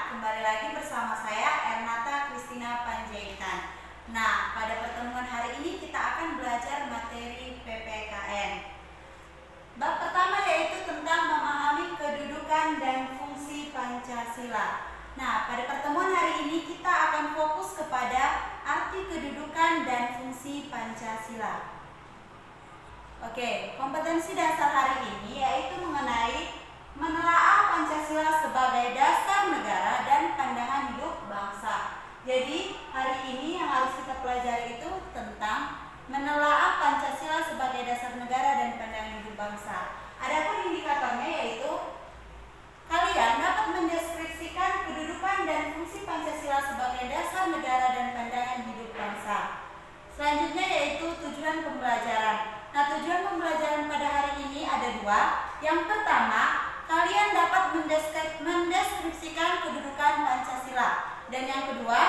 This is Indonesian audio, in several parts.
kembali lagi bersama saya Ernata Kristina Panjaitan. Nah, pada pertemuan hari ini kita akan belajar materi PPKN. Bab pertama yaitu tentang memahami kedudukan dan fungsi Pancasila. Nah, pada pertemuan hari ini kita akan fokus kepada arti kedudukan dan fungsi Pancasila. Oke, kompetensi dasar hari ini yaitu mengenai menelaah Pancasila sebagai dasar negara dan pandangan hidup bangsa. Jadi, hari ini yang harus kita pelajari itu tentang menelaah Pancasila sebagai dasar negara dan pandangan hidup bangsa. Adapun indikatornya yaitu kalian dapat mendeskripsikan kedudukan dan fungsi Pancasila sebagai dasar negara dan pandangan hidup bangsa. Selanjutnya yaitu tujuan pembelajaran. Nah, tujuan pembelajaran pada hari ini ada dua. Yang pertama, kalian dapat mendeskripsikan kedudukan Pancasila. Dan yang kedua,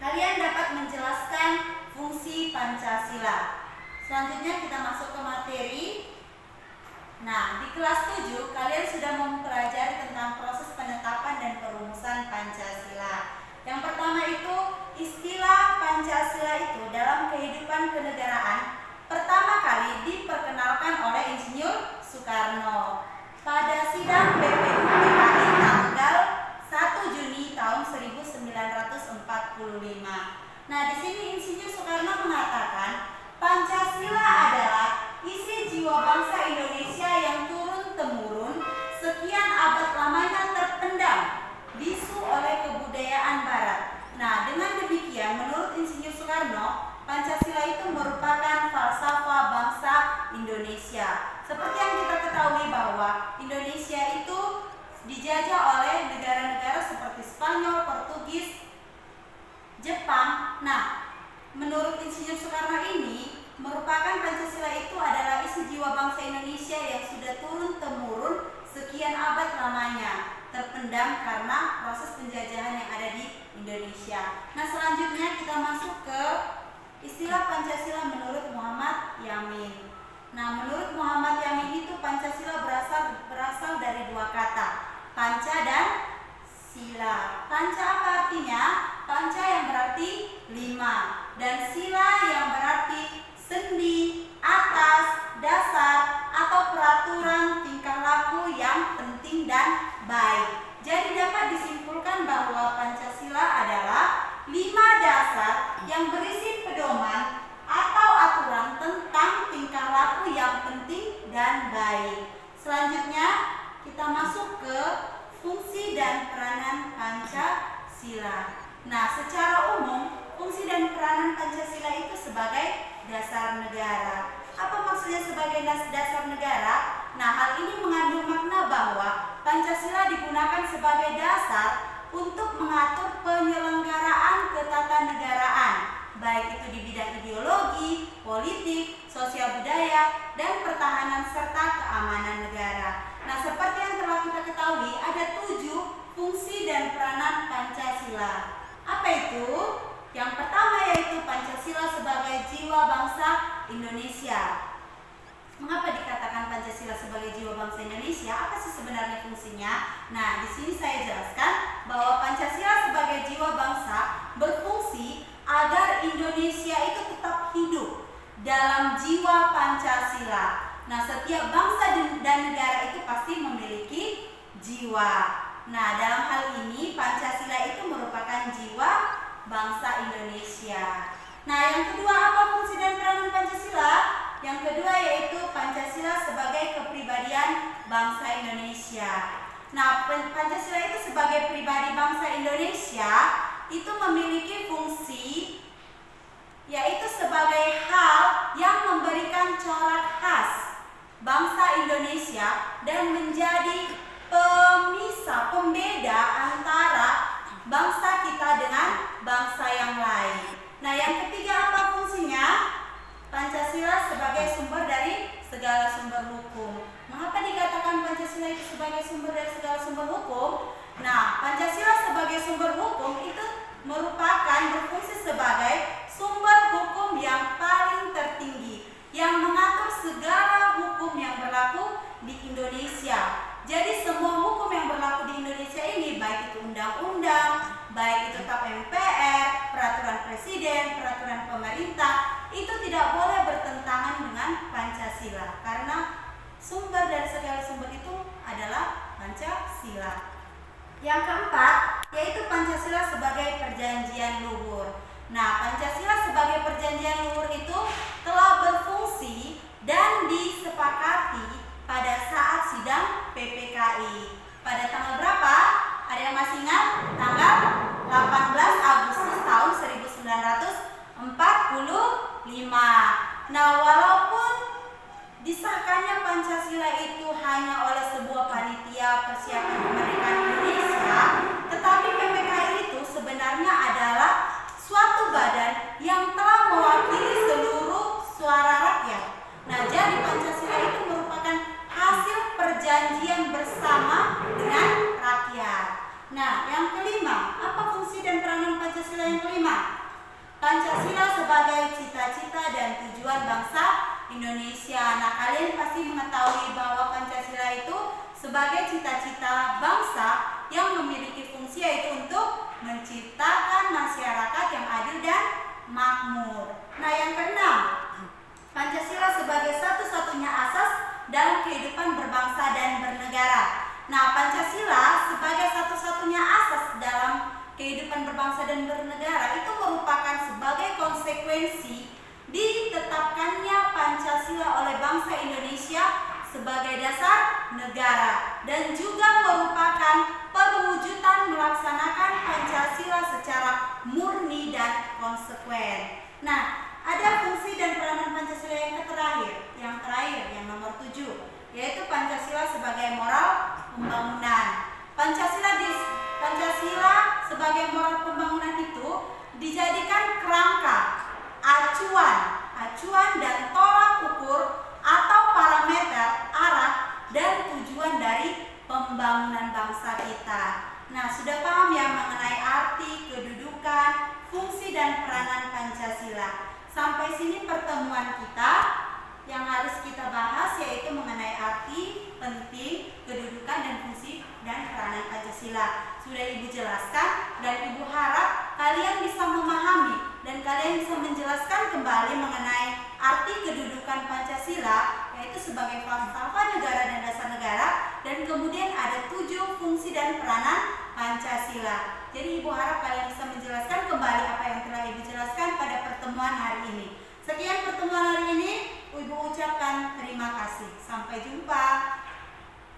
kalian dapat menjelaskan fungsi Pancasila. Selanjutnya kita masuk ke materi. Nah, di kelas 7 kalian sudah mempelajari tentang proses penetapan dan perumusan Pancasila. Yang pertama itu istilah Pancasila itu dalam kehidupan kenegaraan pertama kali diperkenalkan oleh Insinyur Soekarno pada sidang BPUPKI tanggal 1 Juni tahun 1945. Nah, di sini Insinyur Soekarno mengatakan Pancasila adalah isi jiwa bangsa Indonesia yang turun-temurun sekian abad lamanya terpendam bisu oleh kebudayaan Barat. Nah, dengan demikian menurut Insinyur Soekarno, Pancasila itu merupakan falsafah bangsa Indonesia. Seperti yang kita ketahui bahwa Indonesia itu dijajah oleh negara-negara seperti Spanyol, Portugis, Jepang. Nah, menurut Insinyur Soekarno ini merupakan Pancasila itu adalah isi jiwa bangsa Indonesia yang sudah turun-temurun sekian abad lamanya, terpendam karena proses penjajahan yang ada di Indonesia. Nah, selanjutnya kita masuk ke istilah Pancasila menurut Muhammad Yamin. Nah, menurut Muhammad Yamin itu Pancasila berasal dari dua kata, panca dan sila. Panca apa artinya? Panca yang berarti 5 dan sila yang berarti sendi, atas, dasar atau peraturan tingkah laku yang penting dan baik. Jadi dapat disimpulkan bahwa Pancasila adalah 5 dasar yang berisi pedoman atau aturan tentang tingkah laku yang penting dan baik. Selanjutnya kita masuk ke fungsi dan peranan Pancasila. Nah, secara umum fungsi dan peranan Pancasila itu sebagai dasar negara. Apa maksudnya sebagai dasar negara? Nah, hal ini mengandung makna bahwa Pancasila digunakan sebagai dasar untuk mengatur penyelenggaraan ketatanegaraan, baik itu di bidang ideologi, politik, sosial budaya, dan pertahanan serta keamanan negara. Nah, seperti yang telah kita ketahui, ada 7 fungsi dan peranan Pancasila. Apa itu? Yang pertama yaitu Pancasila sebagai jiwa bangsa Indonesia. Mengapa dikatakan Pancasila sebagai jiwa bangsa Indonesia? Apa sih sebenarnya fungsinya? Nah, di sini saya jelaskan bahwa Pancasila sebagai jiwa bangsa berfungsi agar Indonesia itu tetap hidup dalam jiwa Pancasila. Nah, setiap bangsa dan negara itu pasti memiliki jiwa. Nah, dalam hal ini Pancasila itu merupakan jiwa bangsa Indonesia. Nah, yang kedua apa fungsi dan peranan Pancasila? Yang kedua yaitu Pancasila sebagai kepribadian bangsa Indonesia. Nah, Pancasila itu sebagai pribadi bangsa Indonesia itu memiliki fungsi yaitu sebagai hal yang memberikan corak khas bangsa Indonesia dan menjadi pembeda antara bangsa kita dengan bangsa yang lain. Nah, yang ketiga apa fungsinya? Pancasila sebagai sumber dari segala sumber hukum. Mengapa dikatakan Pancasila itu sebagai sumber dari segala sumber hukum? Nah, Pancasila sebagai sumber hukum itu merupakan berfungsi sebagai sumber hukum yang paling tertinggi yang mengatur segala hukum yang berlaku di Indonesia. Jadi semua hukum yang berlaku di Indonesia ini, baik itu undang-undang presiden, peraturan pemerintah, itu tidak boleh bertentangan dengan Pancasila karena sumber dari segala sumber itu adalah Pancasila. Yang keempat, yaitu Pancasila sebagai perjanjian luhur. Nah, Pancasila sebagai perjanjian luhur itu telah berfungsi dan disepakati pada saat sidang PPKI. Pada tanggal berapa? Ada yang masih ingat? Tanggal 18 Agustus tahun 1945. Nah, walaupun disahkannya Pancasila itu hanya oleh sebuah panitia persiapan kemerdekaan Indonesia, tetapi PPKI itu sebenarnya adalah suatu badan yang telah mewakili seluruh suara rakyat. Nah, jadi Pancasila itu merupakan hasil perjanjian bersama dengan rakyat. Nah, yang kelima, apa fungsi dan peranan Pancasila yang kelima? Pancasila sebagai cita-cita dan tujuan bangsa Indonesia. Nah, kalian pasti mengetahui bahwa Pancasila itu sebagai cita-cita bangsa yang memiliki fungsi yaitu untuk menciptakan masyarakat yang adil dan makmur. Nah, yang keenam, Pancasila sebagai satu-satunya asas dalam kehidupan berbangsa dan bernegara. Nah, Pancasila sebagai satu-satunya asas dalam kehidupan berbangsa dan bernegara itu merupakan sebagai konsekuensi ditetapkannya Pancasila oleh bangsa Indonesia sebagai dasar negara dan juga merupakan perwujudan melaksanakan Pancasila secara murni dan konsekuen. Nah, ada fungsi dan peranan Pancasila yang terakhir, yang nomor 7, yaitu Pancasila sebagai moral pembangunan. Pancasila sebagai moral pembangunan itu dijadikan kerangka, acuan dan tolak ukur atau parameter arah dan tujuan dari pembangunan bangsa kita. Nah, sudah paham ya mengenai arti, kedudukan, fungsi dan peranan Pancasila. Sampai sini pertemuan kita yang harus kita bahas yaitu mengenai arti, penting, kedudukan dan fungsi dan peranan Pancasila. Sudah Ibu jelaskan dan Ibu harap kalian bisa memahami dan kalian bisa menjelaskan kembali mengenai arti kedudukan Pancasila, yaitu sebagai falsafah negara dan dasar negara, dan kemudian ada 7 fungsi dan peranan Pancasila. Jadi Ibu harap kalian bisa menjelaskan kembali apa yang telah Ibu jelaskan pada pertemuan hari ini. Sekian pertemuan hari ini, Ibu ucapkan terima kasih. Sampai jumpa.